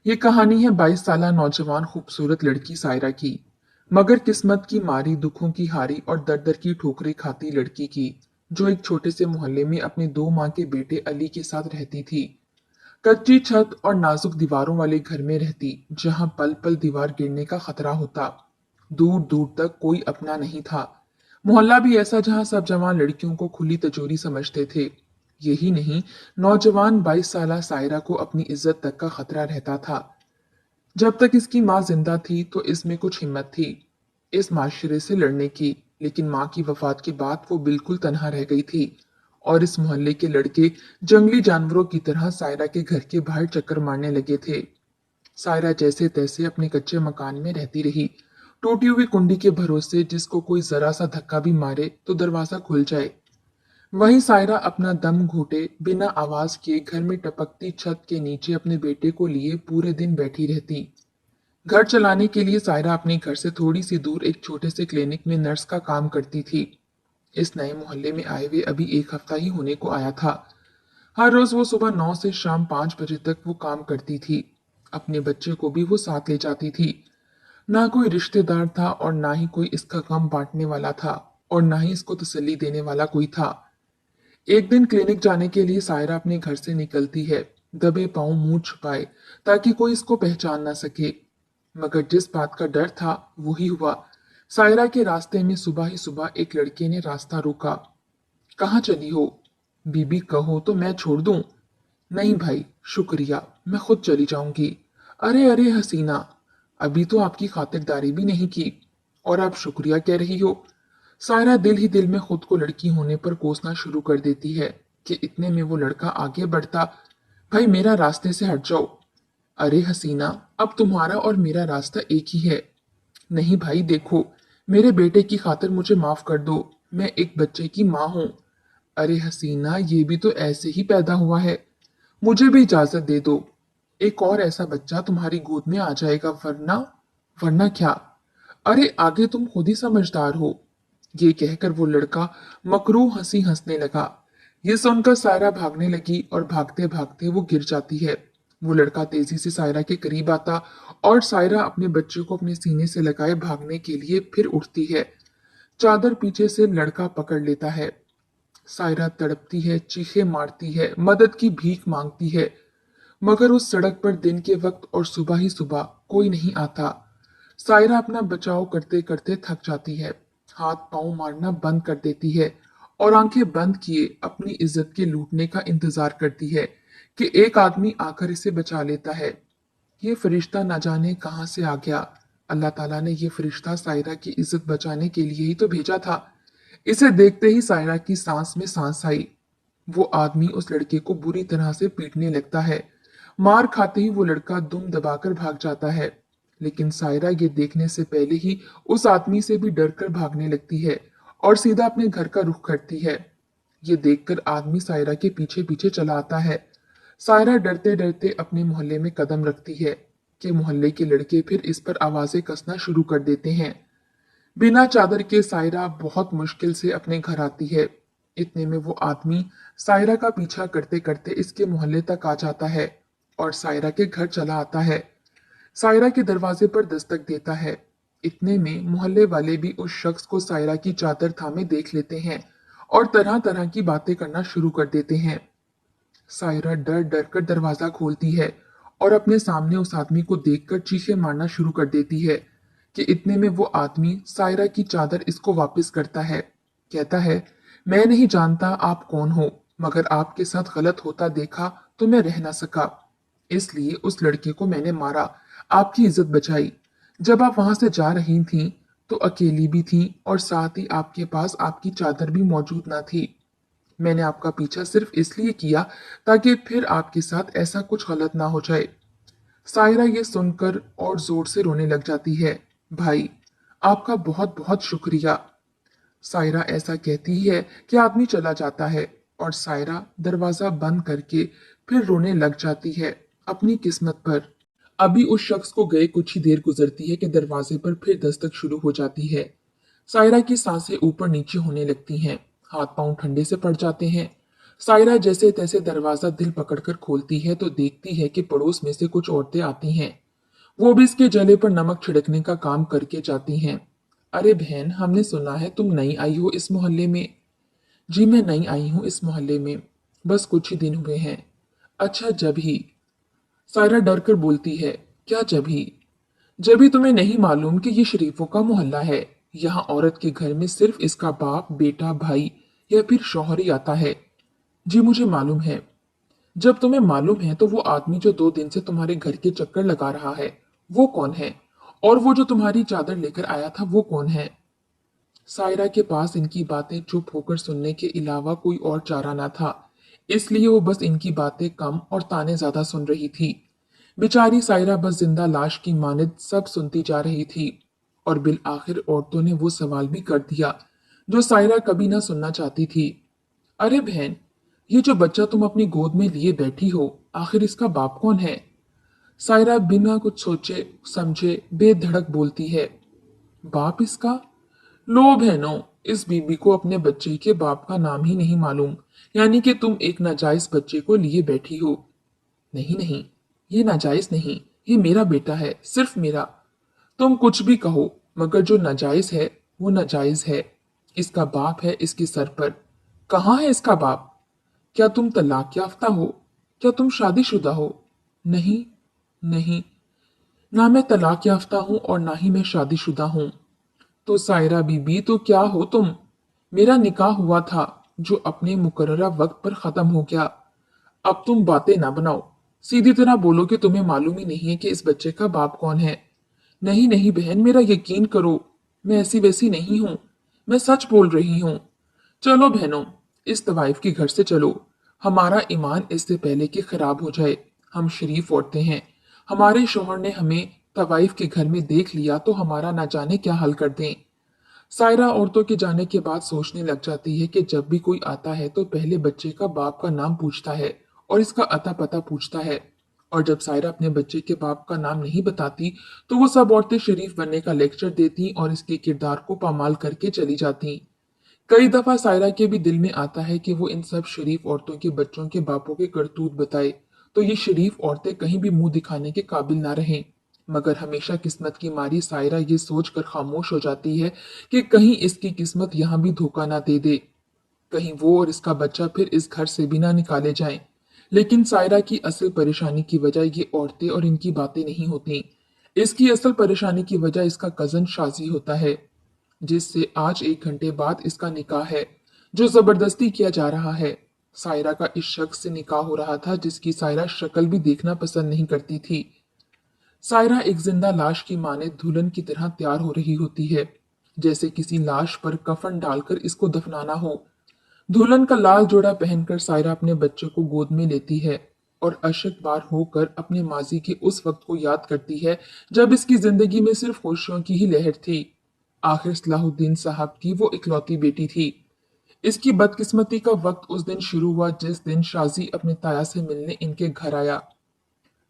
ये कहानी है 22 साला नौजवान खूबसूरत लड़की सायरा की, मगर किस्मत की मारी, दुखों की हारी और दर दर की ठोकरें खाती लड़की की, जो एक छोटे से मोहल्ले में अपने 2 माह के बेटे अली के साथ रहती थी। कच्ची छत और नाजुक दीवारों वाले घर में रहती, जहां पल पल दीवार गिरने का खतरा होता। दूर दूर तक कोई अपना नहीं था। मोहल्ला भी ऐसा जहां सब जवान लड़कियों को खुली तिजोरी समझते थे। यही नहीं, नौजवान 22 साला सायरा को अपनी इज्जत तक का खतरा रहता था। जब तक इसकी माँ जिंदा थी तो इसमें कुछ हिम्मत थी इस माशरे से लड़ने की, लेकिन माँ की वफात के बाद वो बिल्कुल तनहा रह गई थी और इस मोहल्ले के लड़के जंगली जानवरों की तरह सायरा के घर के बाहर चक्कर मारने लगे थे। सायरा जैसे तैसे अपने कच्चे मकान में रहती रही, टूटी हुई कुंडी के भरोसे, जिसको कोई जरा सा धक्का भी मारे तो दरवाजा खुल जाए। वहीं सायरा अपना दम घोटे बिना आवाज किए घर में टपकती छत के नीचे अपने बेटे को लिए पूरे दिन बैठी रहती। घर चलाने के लिए सायरा अपने घर से थोड़ी सी दूर एक छोटे से क्लिनिक में नर्स का काम करती थी। इस नए मोहल्ले में आए हुए अभी एक हफ्ता ही होने को आया था। हर रोज वो सुबह 9 से शाम 5 बजे तक वो काम करती थी। अपने बच्चे को भी वो साथ ले जाती थी। ना कोई रिश्तेदार था और ना ही कोई इसका गम बांटने वाला था, और ना ही इसको तसल्ली देने वाला कोई था। एक दिन क्लिनिक जाने के लिए सायरा अपने घर से निकलती है, दबे पांव मुंह छुपाए, ताकि कोई इसको पहचान ना सके। मगर जिस बात का डर था वही हुआ। सायरा के रास्ते में सुबह ही सुबह एक लड़के ने रास्ता रोका। कहाँ चली हो? बीबी कहो तो मैं छोड़ दूं? नहीं भाई, शुक्रिया, मैं खुद चली जाऊंगी। अरे अरे हसीना, अभी तो आपकी खातिरदारी भी नहीं की और आप शुक्रिया कह रही हो। सायरा दिल ही दिल में खुद को लड़की होने पर कोसना शुरू कर देती है कि इतने में वो लड़का आगे बढ़ता। भाई मेरा रास्ते से हट जाओ। अरे हसीना, अब तुम्हारा और मेरा रास्ता एक ही है। नहीं भाई देखो, मेरे बेटे की खातिर मुझे माफ कर दो, मैं एक बच्चे की माँ हूँ। अरे हसीना, ये भी तो ऐसे ही पैदा हुआ है, मुझे भी इजाजत दे दो। एक और ऐसा बच्चा तुम्हारी गोद में आ जाएगा, वरना वरना क्या? अरे आगे तुम खुद ही समझदार हो। ये कहकर वो लड़का मकरूह हंसी हंसने लगा। ये सुनकर सायरा भागने लगी और भागते भागते वो गिर जाती है। वो लड़का तेजी से सायरा के करीब आता और सायरा अपने बच्चे को अपने सीने से लगाए भागने के लिए फिर उठती है। चादर पीछे से लड़का पकड़ लेता है। सायरा तड़पती है, चीखें मारती है, मदद की भीख मांगती है, मगर उस सड़क पर दिन के वक्त और सुबह ही सुबह कोई नहीं आता। सायरा अपना बचाव करते करते थक जाती है, हाथ पांव मारना बंद कर देती है और आंखें बंद किए अपनी इज्जत के लूटने का इंतजार करती है कि एक आदमी आकर इसे बचा लेता है। ये फरिश्ता न जाने कहां से आ गया। अल्लाह ताला ने ये फरिश्ता सायरा की इज्जत बचाने के लिए ही तो भेजा था। इसे देखते ही सायरा की सांस में सांस आई। वो आदमी उस लड़के को बुरी तरह से पीटने लगता है। मार खाते ही वो लड़का दुम दबाकर भाग जाता है, लेकिन सायरा ये देखने से पहले ही उस आदमी से भी डरकर भागने लगती है और सीधा अपने घर का रुख करती है। ये देखकर आदमी सायरा के पीछे पीछे चला आता है। सायरा डरते डरते अपने मोहल्ले में कदम रखती है कि मोहल्ले के लड़के फिर इस पर आवाजें कसना शुरू कर देते हैं। बिना चादर के सायरा बहुत मुश्किल से अपने घर आती है। इतने में वो आदमी सायरा का पीछा करते करते इसके मोहल्ले तक आ जाता है और सायरा के घर चला आता है। सायरा के दरवाजे पर दस्तक देता है। इतने में मोहल्ले वाले भी उस शख्स को सायरा की चादर थामे देख लेते हैं और तरह तरह की बातें करना शुरू कर देते हैं। सायरा डर डर कर दरवाजा खोलती है और अपने सामने उस आदमी को देखकर चीखें मारना शुरू कर देती है कि इतने में वो आदमी सायरा की चादर इसको वापस करता है। कहता है, मैं नहीं जानता आप कौन हो, मगर आपके साथ गलत होता देखा तो मैं रह ना सका, इसलिए उस लड़के को मैंने मारा, आपकी इज्जत बचाई। जब आप वहां से जा रही थी तो अकेली भी थी और साथ ही आपके पास आपकी चादर भी मौजूद ना थी। मैंने आपका पीछा सिर्फ इसलिए किया ताकि फिर आपके साथ ऐसा कुछ गलत ना हो जाए। सायरा ये सुनकर और जोर से रोने लग जाती है। भाई, आपका बहुत बहुत शुक्रिया। सायरा ऐसा कहती ही है कि आदमी चला जाता है और सायरा दरवाजा बंद करके फिर रोने लग जाती है अपनी किस्मत पर। अभी उस शख्स को गए कुछ ही देर गुजरती है कि दरवाजे पर फिर दस्तक शुरू हो जाती है। सायरा की सांसें ऊपर नीचे होने लगती हैं, हाथ पांव ठंडे से पड़ जाते हैं। सायरा जैसे तैसे दरवाजा दिल पकड़कर खोलती है तो देखती है कि पड़ोस में से कुछ औरतें आती हैं। वो भी इसके जले पर नमक छिड़कने का काम करके जाती हैं। अरे बहन, हमने सुना है तुम नई आई हो इस मोहल्ले में। जी मैं नई आई हूँ इस मोहल्ले में, बस कुछ ही दिन हुए हैं। अच्छा जब ही, सायरा डर कर बोलती है। क्या जब ही? जब ही तुम्हें नहीं मालूम कि ये शरीफों का मोहल्ला है। यहाँ औरत के घर में सिर्फ इसका बाप, बेटा, भाई या फिर शौहर ही आता है। जी मुझे मालूम है। जब तुम्हें मालूम है तो वो आदमी जो 2 दिन से तुम्हारे घर के चक्कर लगा रहा है, वो कौन है? और वो जो तुम्हारी चादर लेकर आया था, वो कौन है? सायरा के पास इनकी बातें चुप होकर सुनने के अलावा कोई और चारा न था, इसलिए वो बस इनकी बातें कम और ताने ज्यादा सुन रही थी। बेचारी सायरा बस जिंदा लाश की मानिंद सब सुनती जा रही थी। और बिल आखिर औरतों ने वो सवाल भी कर दिया जो सायरा कभी ना सुनना चाहती थी। अरे बहन, ये जो बच्चा तुम अपनी गोद में लिए बैठी हो, आखिर इसका बाप कौन है? सायरा बिना कुछ सोचे समझे बेधड़क बोलती है। बाप इसका? लो बहनों, इस बीबी को अपने बच्चे के बाप का नाम ही नहीं मालूम, यानी कि तुम एक नाजायज बच्चे को लिए बैठी हो। नहीं नहीं, ये नाजायज नहीं, ये मेरा बेटा है, सिर्फ मेरा। तुम कुछ भी कहो, मगर जो नाजायज है वो नाजायज है। इसका बाप है इसके सर पर। कहाँ है इसका बाप? क्या तुम तलाक याफ्ता हो? क्या तुम शादीशुदा हो? नहीं, नहीं, ना मैं तलाक याफ्ता हूं और ना ही मैं शादीशुदा हूं। तो सायरा बीबी, तो क्या हो तुम? मेरा निकाह हुआ था जो अपने मुकर्ररा वक्त पर खत्म हो गया। अब तुम बातें ना बनाओ, सीधी तरह बोलो कि तुम्हें मालूम ही नहीं है कि इस बच्चे का बाप कौन है। नहीं नहीं बहन, मेरा यकीन करो, मैं ऐसी वैसी नहीं हूं, मैं सच बोल रही हूं। चलो बहनों, इस तवाइफ के घर से चलो। हमारा ईमान इससे पहले कि खराब हो जाए। हम शरीफ औरतें हैं। हमारे शोहर ने हमें तवाइफ के घर में देख लिया तो हमारा ना जाने क्या हल कर दें। सायरा औरतों के जाने के बाद सोचने लग जाती है कि जब भी कोई आता है तो पहले बच्चे का बाप का नाम पूछता है और इसका अता पता पूछता है। और जब सायरा अपने बच्चे के बाप का नाम नहीं बताती तो वो सब औरतें शरीफ बनने का लेक्चर देती और इसके किरदार को पामाल करके चली जाती। कई दफा सायरा के भी दिल में आता है कि वो इन सब शरीफ औरतों के बच्चों के बापों के करतूत बताए तो ये शरीफ औरतें कहीं भी मुंह दिखाने के काबिल ना रहें। मगर हमेशा किस्मत की मारी सायरा ये सोचकर खामोश हो जाती है कि कहीं इसकी किस्मत यहाँ भी धोखा ना दे दे, कहीं वो और इसका बच्चा फिर इस घर से भी ना निकाले जाएं। लेकिन सायरा की असल परेशानी की वजह ये औरतें और इनकी बातें नहीं होती। इसकी असल परेशानी की वजह इसका कजन शाजी होता है, जिससे आज 1 घंटे बाद इसका निकाह है, जो जबरदस्ती किया जा रहा है। सायरा का इस शख्स से निकाह हो रहा था जिसकी सायरा शक्ल भी देखना पसंद नहीं करती थी। सायरा एक जिंदा लाश की माने दुल्हन की तरह तैयार हो रही होती है, जैसे किसी लाश पर कफन डालकर इसको दफनाना हो। दुल्हन का लाल जोड़ा पहनकर सायरा अपने बच्चे को गोद में लेती है और अशक बार होकर अपने माजी के उस वक्त को याद करती है जब इसकी जिंदगी में सिर्फ खुशियों की ही लहर थी। आखिर सलाहुद्दीन साहब की वो इकलौती बेटी थी। इसकी बदकिस्मती का वक्त उस दिन शुरू हुआ जिस दिन शाजी अपने ताया से मिलने इनके घर आया।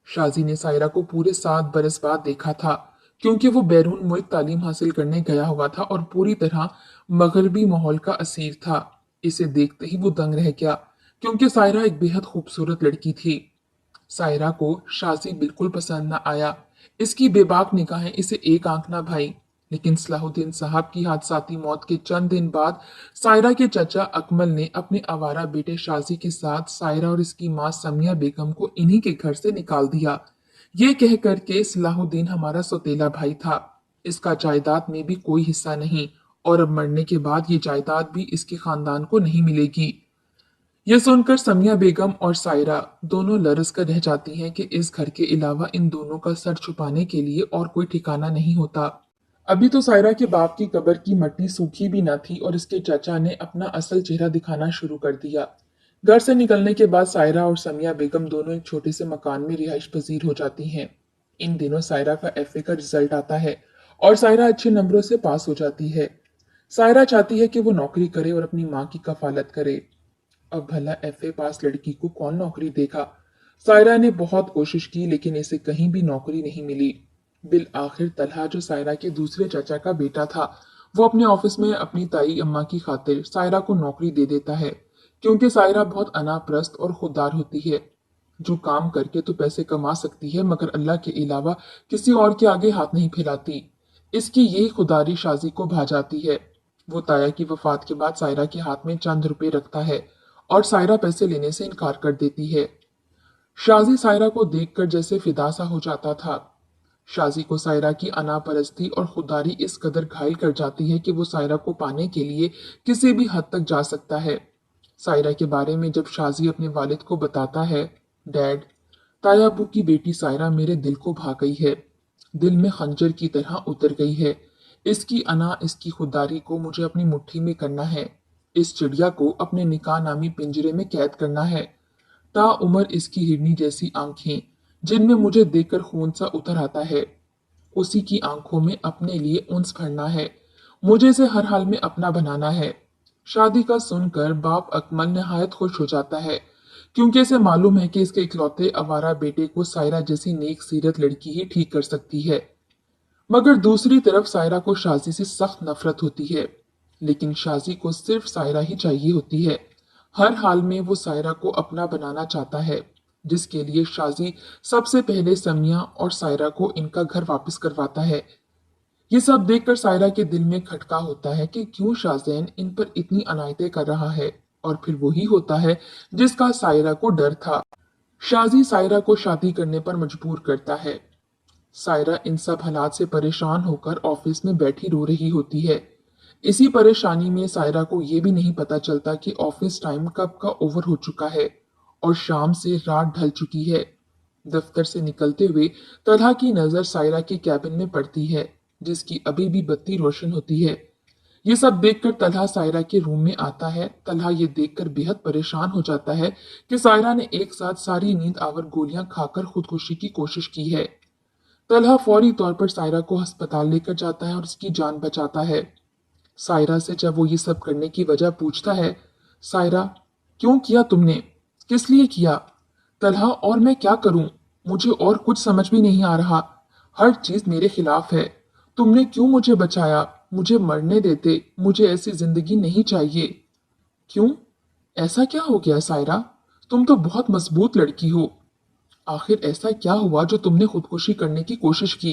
शाजी ने सायरा को पूरे 7 बरस बाद देखा था, क्योंकि वो बैरून मुल्क तालीम हासिल करने गया हुआ था और पूरी तरह मगरबी माहौल का असीर था। इसे देखते ही वो दंग रह गया, क्योंकि सायरा एक बेहद खूबसूरत लड़की थी। सायरा को शाजी बिल्कुल पसंद न आया। इसकी बेबाक निगाहें इसे एक आंख ना भाई। लेकिन सलाहुद्दीन साहब की हादसाती मौत के चंद दिन बाद सायरा के चचा अकमल ने अपने आवारा बेटे शाजी के साथ सायरा और इसकी मां समिया बेगम को इन्हीं के घर से निकाल दिया, ये कह कर के सलाहुद्दीन हमारा सौतेला भाई था, इसका जायदाद में भी कोई हिस्सा नहीं, और अब मरने के बाद ये जायदाद भी इसके खानदान को नहीं मिलेगी। यह सुनकर समिया बेगम और सायरा दोनों लरस कर रह जाती हैं कि इस घर के अलावा इन दोनों का सर छुपाने के लिए और कोई ठिकाना नहीं होता। अभी तो सायरा के बाप की कब्र की मट्टी सूखी भी न थी और इसके चाचा ने अपना असल चेहरा दिखाना शुरू कर दिया। घर से निकलने के बाद सायरा और समिया बेगम दोनों एक छोटे से मकान में रिहाइश पजीर हो जाती हैं। इन दिनों सायरा का एफए का रिजल्ट आता है और सायरा अच्छे नंबरों से पास हो जाती है। सायरा चाहती है कि वो नौकरी करे और अपनी माँ की कफालत करे। अब भला एफए पास लड़की को कौन नौकरी देगा? सायरा ने बहुत कोशिश की लेकिन इसे कहीं भी नौकरी नहीं मिली। बिल आखिर तलहा, जो सायरा के दूसरे चाचा का बेटा था, वो अपने ऑफिस में अपनी ताई अम्मा की खातिर सायरा को नौकरी दे देता है, क्योंकि सायरा बहुत अनापरस्त और खुददार होती है, जो काम करके तो पैसे कमा सकती है मगर अल्लाह के अलावा किसी और के आगे हाथ नहीं फैलाती। इसकी यही खुदारी शाजी को भा जाती है। वो ताया की वफात के बाद सायरा के हाथ में चंद रुपए रखता है और सायरा पैसे लेने से इनकार कर देती है। शाजी सायरा को देखकर जैसे फिदा सा हो जाता था। शाजी को सायरा की अनापरस्ती और खुददारी इस कदर घायल कर जाती है कि वो सायरा को पाने के लिए किसी भी हद तक जा सकता है। सायरा के बारे में जब शाजी अपने वालिद को बताता है, डैड, ताया अब्बू की बेटी सायरा मेरे दिल को भा गई है, दिल में खंजर की तरह उतर गई है। इसकी अना, इसकी खुददारी को मुझे अपनी मुट्ठी में करना है। इस चिड़िया को अपने निकाह नामी पिंजरे में कैद करना है। ताउम्र इसकी हिरनी जैसी आंखें, जिनमें मुझे देखकर खून सा उतर आता है, उसी की आंखों में अपने लिए उन्स भरना है। मुझे इसे हर हाल में अपना बनाना है। शादी का सुनकर बाप अकमल निहायत खुश हो जाता है, क्योंकि इसे मालूम है कि इसके इकलौते आवारा बेटे को सायरा जैसी नेक सीरत लड़की ही ठीक कर सकती है। मगर दूसरी तरफ सायरा को शाजी से सख्त नफरत होती है, लेकिन शाजी को सिर्फ सायरा ही चाहिए होती है। हर हाल में वो सायरा को अपना बनाना चाहता है, जिसके लिए शाजी सबसे पहले समिया और सायरा को इनका घर वापस करवाता है। ये सब देखकर सायरा के दिल में खटका होता है कि क्यों शाहजैन इन पर इतनी अनायतें कर रहा है, और फिर वही होता है जिसका सायरा को डर था। शाजी सायरा को शादी करने पर मजबूर करता है। सायरा इन सब हालात से परेशान होकर ऑफिस में बैठी रो रही होती है। इसी परेशानी में सायरा को यह भी नहीं पता चलता कि ऑफिस टाइम कब का ओवर हो चुका है और शाम से रात ढल चुकी है। दफ्तर से निकलते हुए तलहा की नजर सायरा के कैबिन में पड़ती है, जिसकी अभी भी बत्ती रोशन होती है। ये सब देखकर तलहा सायरा के रूम में आता है। तलहा ये देखकर बेहद परेशान हो जाता है कि सायरा ने एक साथ सारी नींद आवर गोलियां खाकर खुदकुशी की कोशिश की है। तलहा फौरी तौर पर सायरा को अस्पताल लेकर जाता है और उसकी जान बचाता है। सायरा से जब वो ये सब करने की वजह पूछता है, सायरा, क्यों किया तुमने, किस लिए किया? तलहा, और मैं क्या करूं? मुझे और कुछ समझ भी नहीं आ रहा। हर चीज मेरे खिलाफ है। तुमने क्यों मुझे बचाया? मुझे मरने देते, मुझे ऐसी जिंदगी नहीं चाहिए। क्यों? ऐसा क्या हो गया सायरा? तुम तो बहुत मजबूत लड़की हो। आखिर ऐसा क्या हुआ जो तुमने खुदकुशी करने की कोशिश की?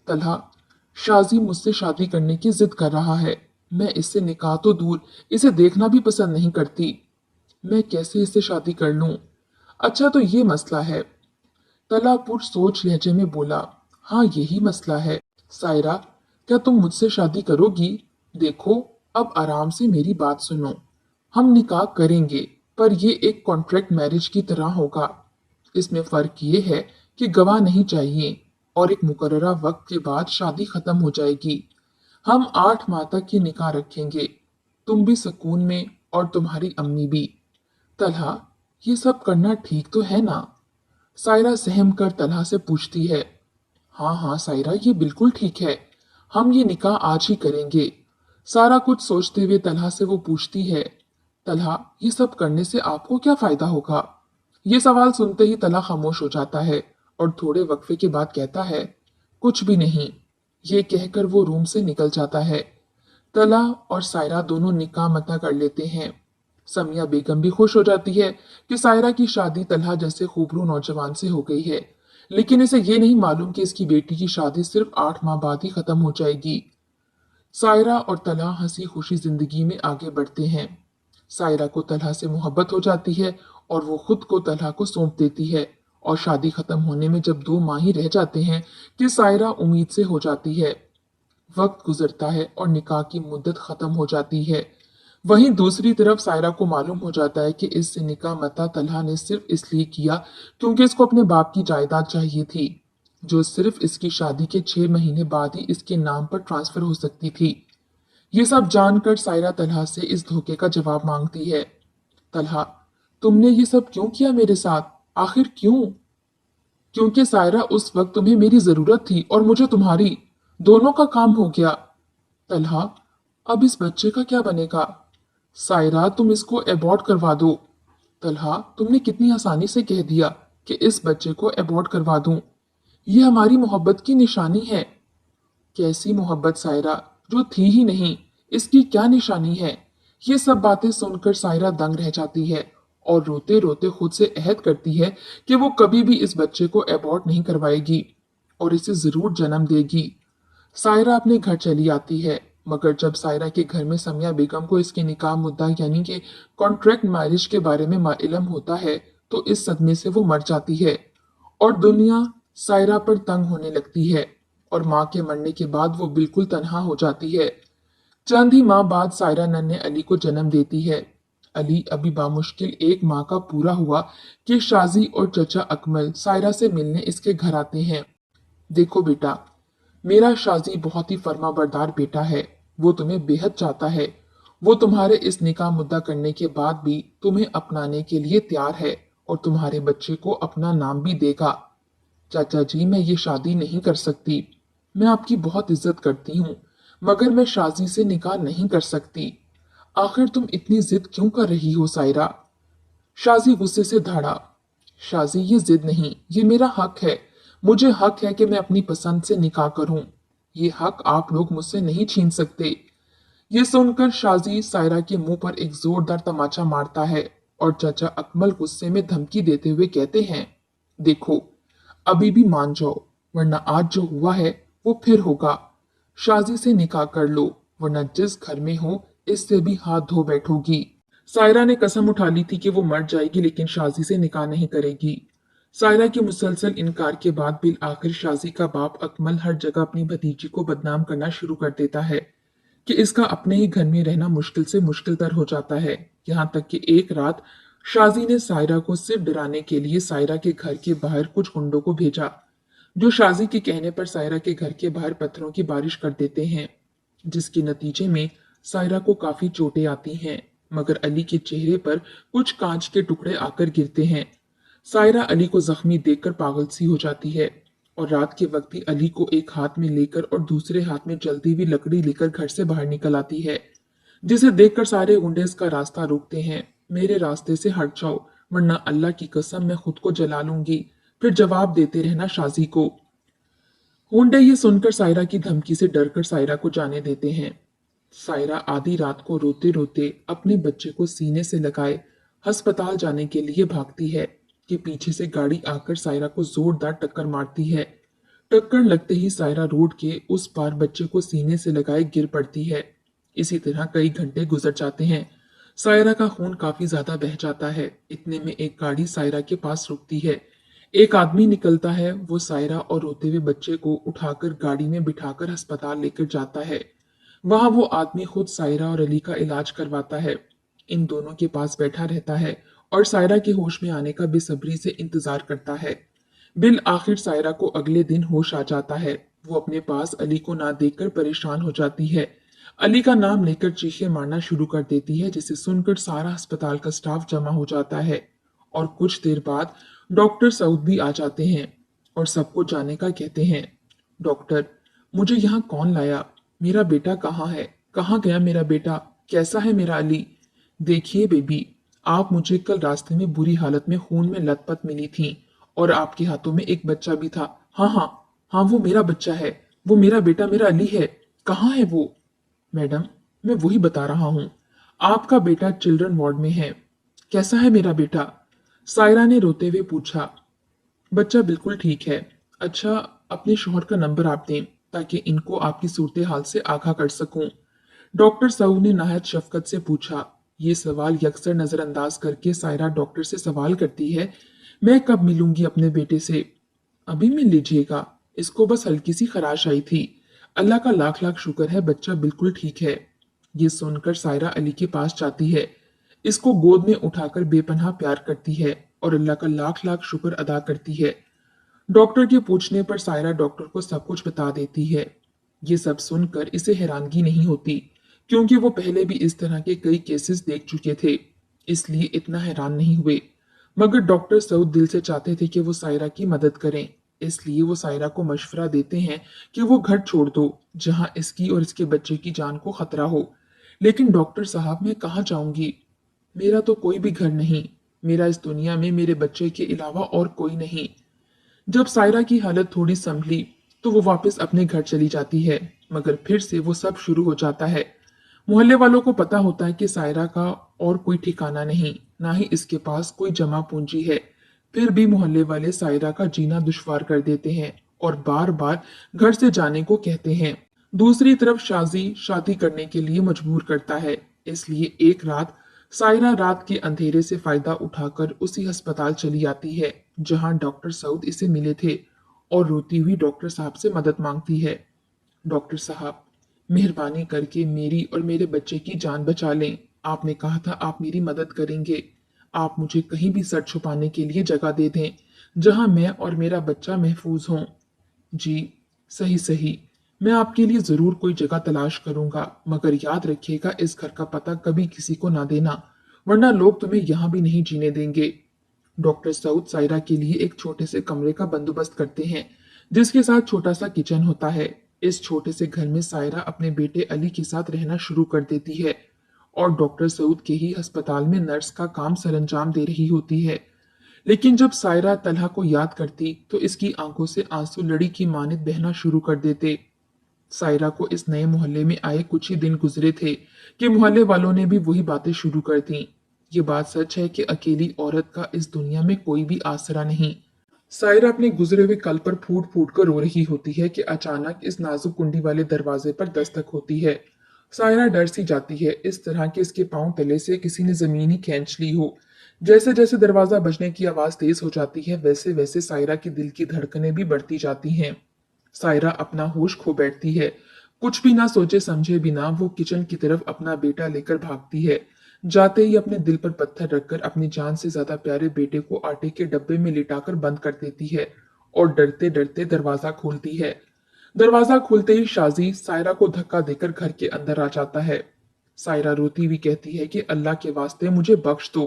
तलहा, शाजी मुझसे शादी करने की जिद कर रहा है। मैं इससे निकाह तो दूर, इसे देखना भी पसंद नहीं करती। मैं कैसे इससे शादी कर लूं? अच्छा, तो ये मसला है। तलहा पुरसोच लहजे में बोला, हाँ, यही मसला है। सायरा, क्या तुम मुझसे शादी करोगी? देखो, अब आराम से मेरी बात सुनो। हम निकाह करेंगे, पर ये एक कॉन्ट्रैक्ट मैरिज की तरह होगा। इसमें फर्क ये है कि गवाह नहीं चाहिए और एक मुकर्ररा वक्त के बाद शादी खत्म हो जाएगी। हम 8 माह तक ये निकाह रखेंगे, तुम भी सुकून में और तुम्हारी अम्मी भी। तलहा, ये सब करना ठीक तो है ना? सायरा सहम कर तलहा से पूछती है। हाँ हाँ सायरा, ये बिल्कुल ठीक है। हम ये निकाह आज ही करेंगे। सारा कुछ सोचते हुए तलहा से वो पूछती है, तलहा, ये सब करने से आपको क्या फायदा होगा? ये सवाल सुनते ही तलहा खामोश हो जाता है और थोड़े वक्फे के बाद कहता है, कुछ भी नहीं। ये कहकर वो रूम से निकल जाता है। तलहा और सायरा दोनों निकाह मता कर लेते हैं। समिया बेगम भी खुश हो जाती है कि सायरा की शादी तलहा जैसे खूबरू नौजवान से हो गई है, लेकिन इसे ये नहीं मालूम कि इसकी बेटी की शादी सिर्फ 8 माह बाद ही खत्म हो जाएगी। सायरा और तलहा हंसी खुशी जिंदगी में आगे बढ़ते हैं। सायरा को तलहा से मोहब्बत हो जाती है और वो खुद को तलहा को सौंप देती है, और शादी खत्म होने में जब 2 माह ही रह जाते हैं कि सायरा उम्मीद से हो जाती है। वक्त गुजरता है और निकाह की मुद्दत खत्म हो जाती है। वहीं दूसरी तरफ सायरा को मालूम हो जाता है कि इससे निकाह मता तलहा ने सिर्फ इसलिए किया क्योंकि इसको अपने बाप की जायदाद चाहिए थी, जो सिर्फ इसकी शादी के 6 महीने बाद ही इसके नाम पर ट्रांसफर हो सकती थी। ये सब जानकर सायरा तलहा से इस धोखे का जवाब मांगती है। तलहा, तुमने ये सब क्यों किया मेरे साथ? आखिर क्यों? क्योंकि सायरा, उस वक्त तुम्हें मेरी जरूरत थी और मुझे तुम्हारी, दोनों का काम हो गया। तलहा, अब इस बच्चे का क्या बनेगा? सायरा, तुम इसको एबॉर्ट करवा दो। तलहा, तुमने कितनी आसानी से कह दिया कि इस बच्चे को एबॉर्ट करवा दूं। ये हमारी मोहब्बत की निशानी है। कैसी मोहब्बत सायरा, जो थी ही नहीं, इसकी क्या निशानी है? ये सब बातें सुनकर सायरा दंग रह जाती है और रोते रोते खुद से अहद करती है कि वो कभी भी इस बच्चे को अबॉर्ट नहीं करवाएगी और इसे जरूर जन्म देगी। सायरा अपने घर चली आती है, मगर जब सायरा के घर में समिया बेगम को इसके निकाह मुद्दा यानी कि कॉन्ट्रैक्ट मैरिज के बारे में मालूम होता है तो इस सदमे से वो मर जाती है और दुनिया सायरा पर तंग होने लगती है और माँ के मरने के बाद वो बिल्कुल तन्हा हो जाती है। चंद ही माह बाद सायरा नन्हे अली को जन्म देती है। अली अभी बामुश्किल एक माह का पूरा हुआ कि शाजी और चचा अकमल सायरा से मिलने इसके घर आते हैं। देखो बेटा, मेरा शाजी बहुत ही फर्माबरदार बेटा है, वो तुम्हें बेहद चाहता है। वो तुम्हारे इस निकाह मुद्दा करने के बाद भी तुम्हें अपनाने के लिए तैयार है और तुम्हारे बच्चे को अपना नाम भी देगा। चाचा जी, मैं ये शादी नहीं कर सकती। मैं आपकी बहुत इज्जत करती हूँ, मगर मैं शाजी से निकाह नहीं कर सकती। आखिर तुम इतनी जिद क्यों कर रही हो सायरा? शाजी गुस्से से धाड़ा। शाजी, ये जिद नहीं, ये मेरा हक है। मुझे हक है कि मैं अपनी पसंद से निकाह करूं। ये हक आप लोग मुझसे नहीं छीन सकते। ये सुनकर शाजी सायरा के मुंह पर एक जोरदार तमाचा मारता है और चाचा अकमल गुस्से में धमकी देते हुए कहते हैं, देखो, अभी भी मान जाओ, वरना आज जो हुआ है वो फिर होगा। शाजी से निकाह कर लो, वरना जिस घर में हो इससे भी हाथ धो बैठोगी। सायरा ने कसम उठा ली थी कि वो मर जाएगी लेकिन शाजी से निकाह नहीं करेगी। सायरा के मुसलसल इनकार के बाद बिल आखिर शाजी का बाप अकमल हर जगह अपनी भतीजी को बदनाम करना शुरू कर देता है कि इसका अपने ही घर में रहना मुश्किल से मुश्किल तर हो जाता है। यहाँ तक कि एक रात शाजी ने सायरा को सिर्फ डराने के लिए सायरा के घर के बाहर कुछ गुंडों को भेजा, जो शाजी के कहने पर सायरा के घर के बाहर पत्थरों की बारिश कर देते हैं, जिसके नतीजे में सायरा को काफी चोटें आती हैं, मगर अली के चेहरे पर कुछ कांच के टुकड़े आकर गिरते हैं। सायरा अली को जख्मी देखकर पागल सी हो जाती है और रात के वक्त भी अली को एक हाथ में लेकर और दूसरे हाथ में जलती हुई लकड़ी लेकर घर से बाहर निकल आती है, जिसे देखकर सारे गुंडे इसका रास्ता रोकते हैं। मेरे रास्ते से हट जाओ, वरना अल्लाह की कसम मैं खुद को जला लूंगी। फिर जवाब देते रहना शाजी को। गुंडे ये सुनकर सायरा की धमकी से डरकर सायरा को जाने देते हैं। सायरा आधी रात को रोते रोते अपने बच्चे को सीने से लगाए अस्पताल जाने के लिए भागती है कि पीछे से गाड़ी आकर सायरा को जोरदार टक्कर मारती है। टक्कर लगते ही सायरा रोड के उस पार बच्चे को सीने से लगाए गिर पड़ती है। इसी तरह कई घंटे गुजर जाते हैं। सायरा का खून काफी ज्यादा बह जाता है। इतने में एक गाड़ी सायरा के पास रुकती है। एक आदमी निकलता है, वो सायरा और रोते हुए बच्चे को उठाकर गाड़ी में बिठाकर अस्पताल लेकर जाता है। वहां वो आदमी खुद सायरा और अली का इलाज करवाता है। इन दोनों के पास बैठा रहता है और सायरा के होश में आने का बेसब्री से इंतजार करता है। बिल आखिर सायरा को अगले दिन होश आ जाता है। वो अपने पास अली को ना देखकर परेशान हो जाती है। अली का नाम लेकर चीखें मारना शुरू कर देती है, जिसे सुनकर सारा अस्पताल का स्टाफ जमा हो जाता है और कुछ देर बाद डॉक्टर सऊद भी आ जाते हैं और सबको जाने का कहते हैं। डॉक्टर, मुझे यहाँ कौन लाया? मेरा बेटा कहाँ है? कहाँ गया मेरा बेटा? कैसा है मेरा अली? देखिए बेबी, आप मुझे कल रास्ते में बुरी हालत में खून में लथपथ मिली थी और आपके हाथों में एक बच्चा भी था। हाँ हाँ हाँ, वो मेरा बच्चा है, वो मेरा बेटा, मेरा अली है। कहाँ है वो? मैडम, मैं वही बता रहा हूँ, आपका बेटा चिल्ड्रन वार्ड में है। कैसा है मेरा बेटा? सायरा ने रोते हुए पूछा। बच्चा बिल्कुल ठीक है। अच्छा, अपने शौहर का नंबर आप दें ताकि इनको आपकी सूरत हाल से आगाह कर सकूं। डॉक्टर सऊद ने नहायत शफकत से पूछा। ये सवाल यकसर नजरअंदाज करके सायरा डॉक्टर से सवाल करती है, मैं कब मिलूंगी अपने बेटे से? अभी मिल लीजिएगा, इसको बस हल्की सी खराश आई थी। अल्लाह का लाख लाख शुक्र है, बच्चा बिल्कुल ठीक है। ये सुनकर सायरा अली के पास जाती है, इसको गोद में उठाकर बेपनाह प्यार करती है और अल्लाह का लाख लाख शुक्र अदा करती है। डॉक्टर के पूछने पर सायरा डॉक्टर को सब कुछ बता देती है। ये सब सुनकर इसे हैरानगी नहीं होती, क्योंकि वो पहले भी इस तरह के कई केसेस देख चुके थे, इसलिए इतना हैरान नहीं हुए। मगर डॉक्टर सऊद दिल से चाहते थे कि वो सायरा की मदद करें, इसलिए वो सायरा को मशवरा देते हैं कि वो घर छोड़ दो जहां इसकी और इसके बच्चे की जान को खतरा हो। लेकिन डॉक्टर साहब, मैं कहाँ जाऊंगी? मेरा तो कोई भी घर नहीं, मेरा इस दुनिया में मेरे बच्चे के अलावा और कोई नहीं। जब सायरा की हालत थोड़ी संभली तो वो वापस अपने घर चली जाती है, मगर फिर से वो सब शुरू हो जाता है। मोहल्ले वालों को पता होता है कि सायरा का और कोई ठिकाना नहीं, ना ही इसके पास कोई जमा पूंजी है। फिर भी मोहल्ले वाले सायरा का जीना दुश्वार कर देते हैं और बार बार घर से जाने को कहते हैं। दूसरी तरफ शाजी शादी करने के लिए मजबूर करता है। इसलिए एक रात सायरा रात के अंधेरे से फायदा उठाकर उसी अस्पताल चली आती है जहां डॉक्टर सऊद इसे मिले थे, और रोती हुई डॉक्टर साहब से मदद मांगती है। डॉक्टर साहब, मेहरबानी करके मेरी और मेरे बच्चे की जान बचा लें। आपने कहा था आप मेरी मदद करेंगे। आप मुझे कहीं भी सर छुपाने के लिए जगह दे दें जहां मैं और मेरा बच्चा महफूज हों। जी, सही सही। मैं आपके लिए जरूर कोई जगह तलाश करूंगा, मगर याद रखिएगा इस घर का पता कभी किसी को ना देना, वरना लोग तुम्हें यहाँ भी नहीं जीने देंगे। डॉक्टर सऊद सायरा के लिए एक छोटे से कमरे का बंदोबस्त करते हैं जिसके साथ छोटा सा किचन होता है। इस छोटे से घर में सायरा अपने बेटे अली के साथ रहना शुरू कर देती है और डॉक्टर सऊद के ही अस्पताल में नर्स का काम सरंजाम दे रही होती है। लेकिन जब सायरा तलहा को याद करती तो इसकी आंखों से आंसू लड़ी की मानित बहना शुरू कर देते। सायरा को इस नए मोहल्ले में आए कुछ ही दिन गुजरे थे कि मोहल्ले वालों ने भी वही बातें शुरू कर दी। ये बात सच है कि अकेली औरत का इस दुनिया में कोई भी आसरा नहीं। सायरा अपने गुजरे हुए कल पर फूट फूट कर रो रही होती है कि अचानक इस नाजुक कुंडी वाले दरवाजे पर दस्तक होती है। सायरा डर सी जाती है, इस तरह के इसके पांव तले से किसी ने जमीन ही खींच ली हो। जैसे जैसे दरवाजा बजने की आवाज तेज हो जाती है वैसे वैसे सायरा की दिल की धड़कनें भी बढ़ती जाती हैं। सायरा अपना होश खो बैठती है। कुछ भी ना सोचे समझे बिना वो किचन की तरफ अपना बेटा लेकर भागती है। जाते ही अपने दिल पर पत्थर रखकर अपनी जान से ज्यादा प्यारे बेटे को आटे के डब्बे में लिटाकर बंद कर देती है और डरते डरते दरवाजा खोलती है। दरवाजा खुलते ही शाजी सायरा को धक्का देकर घर के अंदर आ जाता है। सायरा रोती हुई कहती है कि अल्लाह के वास्ते मुझे बख्श दो।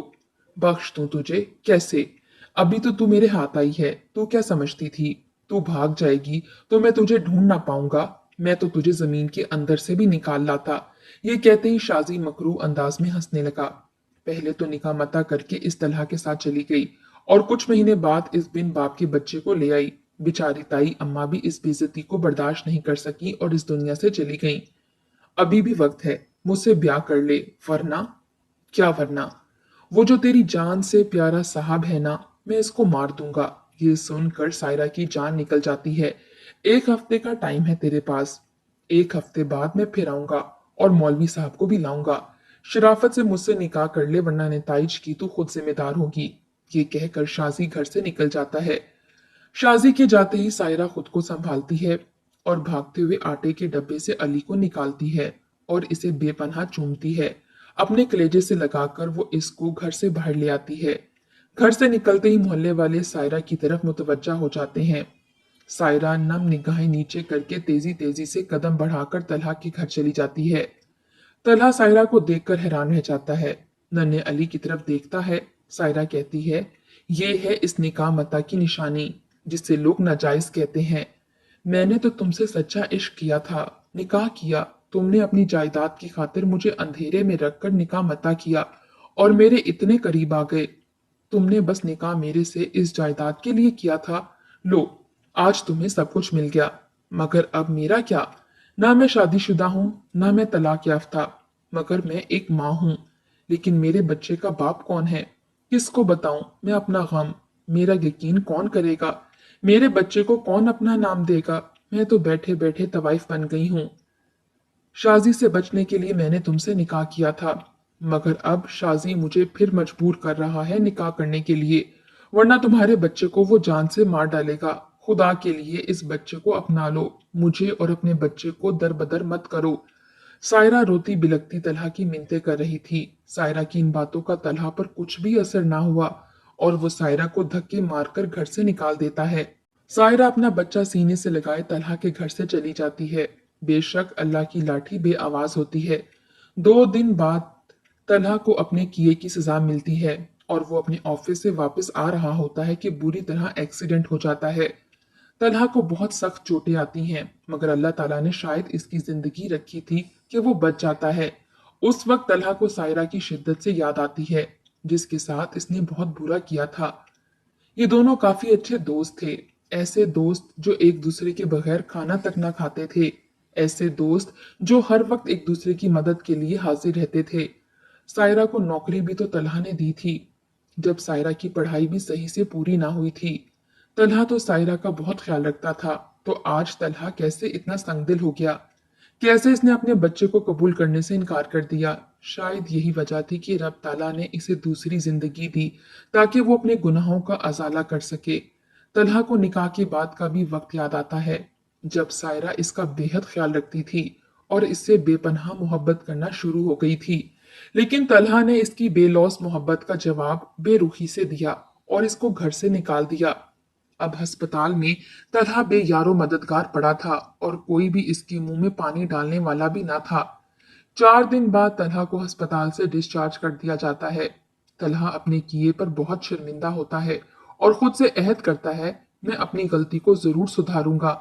बख्श दूं तुझे? कैसे? अभी तो तू मेरे हाथ आई है, तू क्या समझती थी? तू भाग जाएगी तो मैं तुझे ढूंढ ना पाऊंगा। मैं तो तुझे जमीन के अंदर से भी निकाल लाता। ये कहते ही शाजी मकरू अंदाज में हंसने लगा। पहले तो निकाह मता करके इस तलहा के साथ चली गई और कुछ महीने बाद इस बिन बाप के बच्चे को ले आई। बेचारी ताई अम्मा भी इस बेइज्जती को बर्दाश्त नहीं कर सकी और इस दुनिया से चली गई। अभी भी वक्त है, मुझसे ब्याह कर ले, वरना। क्या वरना? वो जो तेरी जान से प्यारा साहब है ना, मैं इसको मार दूंगा। ये सुनकर सायरा की जान निकल जाती है। एक हफ्ते का टाइम है तेरे पास। एक हफ्ते बाद मैं फिर आऊंगा और मौलवी साहब को भी लाऊंगा। शराफत से मुझसे निकाह कर ले, वरना नेताइज की तू खुद जिम्मेदार होगी। ये कहकर शाजी घर से निकल जाता है। शाजी के जाते ही सायरा खुद को संभालती है और भागते हुए आटे के डब्बे से अली को निकालती है और इसे बेपनाह चूमती है। अपने कलेजे से लगाकर वो इसको घर से बाहर ले आती है। घर से निकलते ही मोहल्ले वाले सायरा की तरफ मुतवज्जा हो जाते हैं। सायरा नम निगाहें नीचे करके तेजी तेजी से कदम बढ़ाकर तलहा के घर चली जाती है। तलहा सायरा को देखकर हैरान रह जाता है। नन्हे अली की तरफ देखता है। सायरा कहती है, ये है इस निकाह मता की निशानी जिसे लोग नाजायज कहते हैं। मैंने तो तुमसे सच्चा इश्क किया था, निकाह किया। तुमने अपनी जायदाद की खातिर मुझे अंधेरे में रखकर निकाह मता किया और मेरे इतने करीब आ गए। तुमने बस निकाह मेरे से इस जायदाद के लिए किया था। लो, आज तुम्हें सब कुछ मिल गया। मगर अब मेरा क्या? ना मैं शादीशुदा हूं, ना मैं तलाक याफ्ता, मगर मैं एक माँ हूं। लेकिन मेरे बच्चे का बाप कौन है? किसको बताऊं मैं अपना गम? मेरा यकीन कौन करेगा? मेरे बच्चे को कौन अपना नाम देगा? मैं तो बैठे बैठे तवाइफ बन गई हूं। शाजी से बचने के लिए मैंने तुमसे निकाह किया था, मगर अब शाजी मुझे फिर मजबूर कर रहा है निकाह करने के लिए, वरना तुम्हारे बच्चे को वो जान से मार डालेगा। खुदा के लिए इस बच्चे को अपना लो, मुझे और अपने बच्चे को दर बदर मत करो। सायरा रोती बिलखती तलहा की मिन्नतें कर रही थी। सायरा की इन बातों का तलहा पर कुछ भी असर ना हुआ और वो सायरा को धक्के मारकर घर से निकाल देता है। सायरा अपना बच्चा सीने से लगाए तलहा के घर से चली जाती है। बेशक अल्लाह की लाठी बे आवाज होती है। 2 दिन बाद तलहा को अपने किए की सजा मिलती है और वो अपने ऑफिस से वापस आ रहा होता है कि बुरी तरह एक्सीडेंट हो जाता है। तलहा को बहुत सख्त चोटें आती हैं, मगर अल्लाह ताला ने शायद इसकी जिंदगी रखी थी कि वो बच जाता है। उस वक्त तलहा को सायरा की शिद्दत से याद आती है जिसके साथ इसने बहुत बुरा किया था। ये दोनों काफी अच्छे दोस्त थे, ऐसे दोस्त जो एक दूसरे के बगैर खाना तक ना खाते थे, ऐसे दोस्त जो हर वक्त एक दूसरे की मदद के लिए हाजिर रहते थे। सायरा को नौकरी भी तो तलहा ने दी थी, जब सायरा की पढ़ाई भी सही से पूरी ना हुई थी। तलहा तो सायरा का बहुत ख्याल रखता था, तो आज तलहा कैसे इतना संगदिल हो गया? कैसे इसने अपने बच्चे को कबूल करने से इनकार कर दिया? शायद यही वजह थी कि रब ताला ने इसे दूसरी जिंदगी दी, ताकि वो अपने गुनाहों का अजाला कर सके। तलहा को निकाह के बाद का भी वक्त याद आता है, जब सायरा इसका बेहद ख्याल रखती थी और इससे बेपनाह मोहब्बत करना शुरू हो गई थी। लेकिन तलहा ने इसकी बेलौस मोहब्बत का जवाब बेरुखी से दिया और इसको घर से निकाल दिया। अब अस्पताल में तलहा बेयारो मददगार पड़ा था और कोई भी इसके मुंह में पानी डालने वाला भी ना था। 4 दिन बाद तलहा को अस्पताल से डिस्चार्ज कर दिया जाता है। तलहा अपने किए पर बहुत शर्मिंदा होता है और खुद से अहद करता है, मैं अपनी गलती को जरूर सुधारूंगा।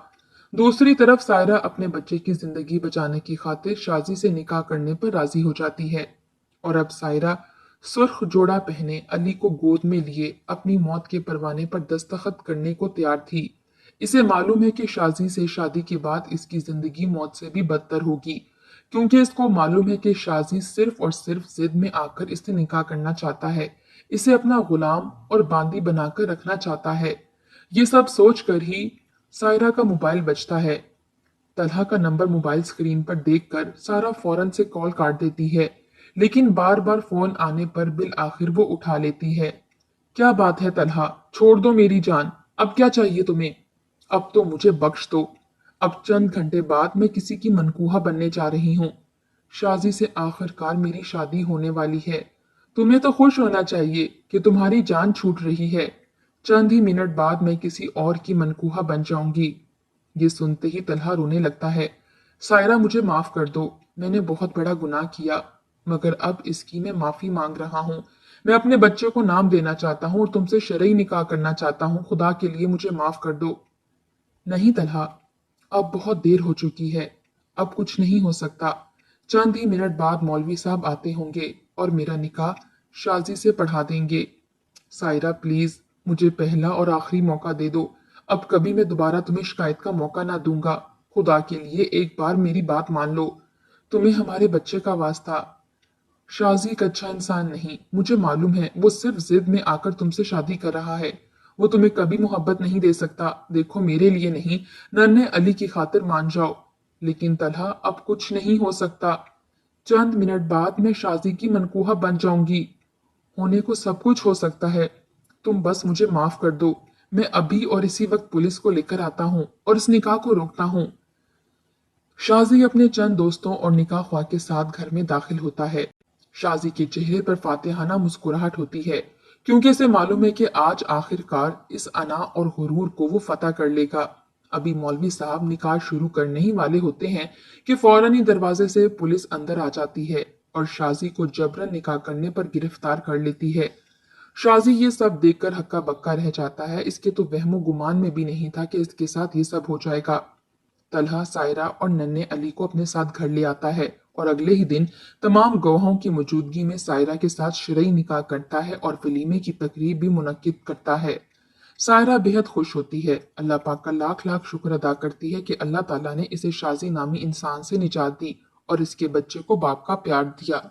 दूसरी तरफ सायरा अपने बच्चे की जिंदगी बचाने की खातिर शाजी से निकाह करने पर राजी हो जाती है और अब सायरा सुर्ख जोड़ा पहने अली को गोद में लिए अपनी मौत के परवाने पर दस्तखत करने को तैयार थी। इसे मालूम है कि शाजी से शादी के बाद इसकी जिंदगी मौत से भी बदतर होगी, क्योंकि इसको मालूम है कि शाजी सिर्फ और सिर्फ जिद में आकर इससे निकाह करना चाहता है, इसे अपना गुलाम और बांदी बनाकर रखना चाहता है। ये सब सोच कर ही सायरा का मोबाइल बजता है। तलहा का नंबर मोबाइल स्क्रीन पर देखकर सारा फौरन से कॉल काट देती है, लेकिन बार बार फोन आने पर बिल आखिर वो उठा लेती है। क्या बात है तलहा, छोड़ दो मेरी जान, अब क्या चाहिए तुम्हें? अब तो मुझे बख्श दो। अब चंद घंटे बाद मैं किसी की मनकूहा बनने जा रही हूँ। शाजी से आखिरकार मेरी शादी होने वाली है। तुम्हें तो खुश होना चाहिए कि तुम्हारी जान छूट रही है। चंद ही मिनट बाद मैं किसी और की मनकूहा बन जाऊंगी। ये सुनते ही तलहा रोने लगता है। सायरा, मुझे माफ कर दो, मैंने बहुत बड़ा गुनाह किया, मगर अब इसकी मैं माफी मांग रहा हूँ। मैं अपने बच्चे को नाम देना चाहता हूँ और तुमसे शरई निकाह करना चाहता हूँ। खुदा के लिए मुझे माफ कर दो। नहीं तलहा, अब बहुत देर हो चुकी है, अब कुछ नहीं हो सकता। चंद ही मिनट बाद मौलवी साहब आते होंगे और मेरा निकाह शाजी से पढ़ा देंगे। सायरा प्लीज, मुझे पहला और आखिरी मौका दे दो। अब कभी मैं दोबारा तुम्हें शिकायत का मौका ना दूंगा। खुदा के लिए एक बार मेरी बात मान लो। तुम्हें हमारे बच्चे का वास्ता। शाजी एक अच्छा इंसान नहीं, मुझे मालूम है। वो सिर्फ जिद में आकर तुमसे शादी कर रहा है। वो तुम्हें कभी मोहब्बत नहीं दे सकता। देखो, मेरे लिए नहीं, नन्हे अली की खातिर मान जाओ। लेकिन तलहा, अब कुछ नहीं हो सकता। चंद मिनट बाद मैं शाजी की मनकूहा बन जाऊंगी। होने को सब कुछ हो सकता है। तुम बस मुझे माफ कर दो। मैं अभी और इसी वक्त पुलिस को लेकर आता हूँ और इस निकाह को रोकता हूँ। शाजी अपने चंद दोस्तों और निकाह ख्वाह के साथ घर में दाखिल होता है। शाजी के चेहरे पर फातिहाना मुस्कुराहट होती है, क्योंकि इसे मालूम है कि आज आखिरकार इस अना और गुरूर को वो फतह कर लेगा। अभी मौलवी साहब निकाह शुरू करने ही वाले होते हैं कि फौरन ही दरवाजे से पुलिस अंदर आ जाती है और शाजी को जबरन निकाह करने पर गिरफ्तार कर लेती है। शाजी ये सब देखकर हक्का बक्का रह जाता है। इसके तो वहमो गुमान में भी नहीं था कि इसके साथ ये सब हो जाएगा। तलहा सायरा और नन्हे अली को अपने साथ घर ले आता है और अगले ही दिन तमाम गवाहों की मौजूदगी में सायरा के साथ शरई निकाह करता है और वलीमे की तकरीब भी मुनक्किद करता है। सायरा बेहद खुश होती है, अल्लाह पाक का लाख लाख शुक्र अदा करती है कि अल्लाह ताला ने इसे शाजी नामी इंसान से निजात दी और इसके बच्चे को बाप का प्यार दिया।